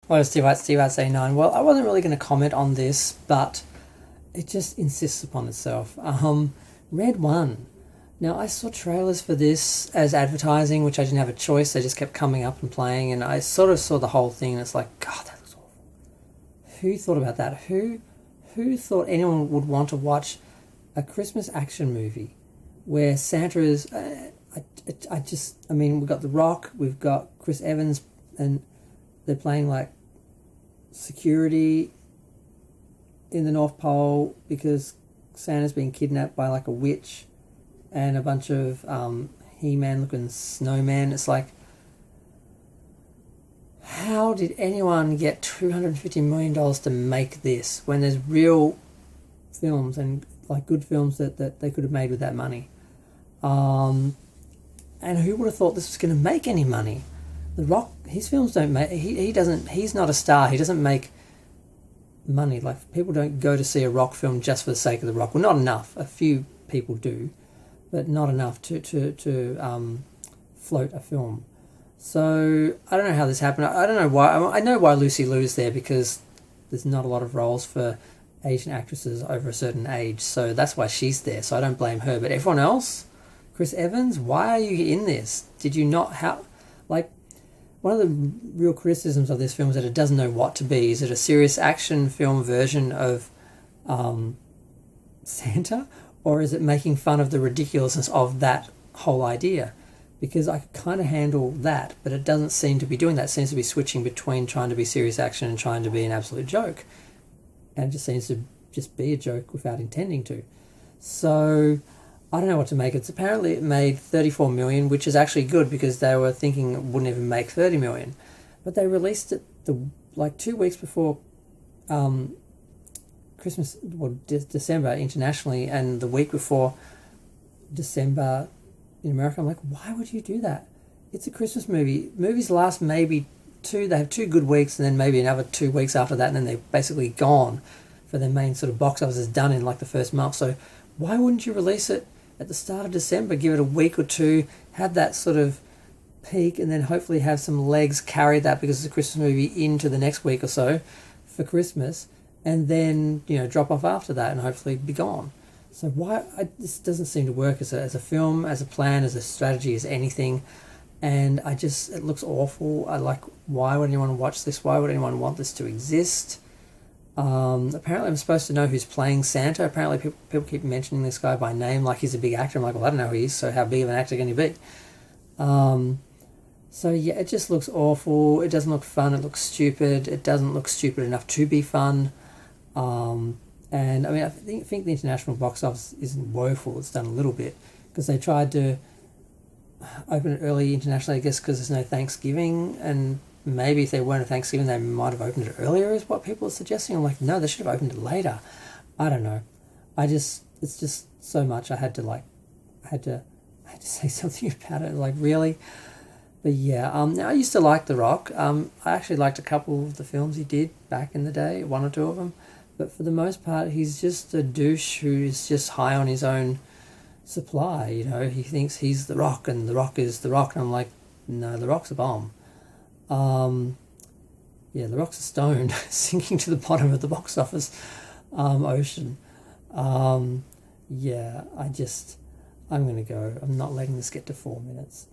What is Steve Out Say 9? Well, I wasn't really going to comment on this, but it just insists upon itself. Red One. Now, I saw trailers for this as advertising, which I didn't have a choice. They just kept coming up and playing, and I sort of saw the whole thing, and it's like, God, that looks awful. Who thought about that? Who thought anyone would want to watch a Christmas action movie where Santa is... I mean, we've got The Rock, we've got Chris Evans, and they're playing like security in the North Pole because Santa's being kidnapped by like a witch and a bunch of He-Man looking snowmen. It's like, how did anyone get $250 million to make this when there's real films and like good films that they could have made with that money? And who would have thought this was going to make any money? The Rock, his films don't make... He's not a star. He doesn't make money. Like, people don't go to see a Rock film just for the sake of the Rock. Well, not enough. A few people do, but not enough to float a film. So, I don't know how this happened. I don't know why. I know why Lucy Liu's there, because there's not a lot of roles for Asian actresses over a certain age. So, that's why she's there. So, I don't blame her. But everyone else... Chris Evans, why are you in this? Did you not have... Like, one of the real criticisms of this film is that it doesn't know what to be. Is it a serious action film version of Santa? Or is it making fun of the ridiculousness of that whole idea? Because I could kind of handle that, but it doesn't seem to be doing that. It seems to be switching between trying to be serious action and trying to be an absolute joke. And it just seems to just be a joke without intending to. So... I don't know what to make. Apparently it made 34 million, which is actually good because they were thinking it wouldn't even make 30 million. But they released it 2 weeks before Christmas, December internationally, and the week before December in America. I'm like, why would you do that? It's a Christmas movie. Movies last maybe they have 2 good weeks and then maybe another 2 weeks after that, and then they're basically gone for their main sort of box office is done in like the first month. So why wouldn't you release it at the start of December, give it a week or two, have that sort of peak, and then hopefully have some legs carry that because it's a Christmas movie into the next week or so for Christmas, and then, drop off after that and hopefully be gone. So this doesn't seem to work as a film, as a plan, as a strategy, as anything, and it looks awful. Why would anyone watch this? Why would anyone want this to exist? Apparently I'm supposed to know who's playing Santa. Apparently people keep mentioning this guy by name like he's a big actor. I'm like, well, I don't know who he is, so how big of an actor can he be? So yeah, it just looks awful. It doesn't look fun. It looks stupid. It doesn't look stupid enough to be fun. And I mean, I think the international box office isn't woeful. It's done a little bit because they tried to open it early internationally, I guess, because there's no Thanksgiving, and maybe if they weren't at Thanksgiving, they might have opened it earlier, is what people are suggesting. I'm like, no, they should have opened it later. I don't know. It's just so much. I had to say something about it. Like, really? But yeah, now I used to like The Rock. I actually liked a couple of the films he did back in the day, 1 or 2 of them. But for the most part, he's just a douche who's just high on his own supply. He thinks he's The Rock and The Rock is The Rock. And I'm like, no, The Rock's a bomb. The Rock's a stone sinking to the bottom of the box office ocean. I'm going to go. I'm not letting this get to 4 minutes.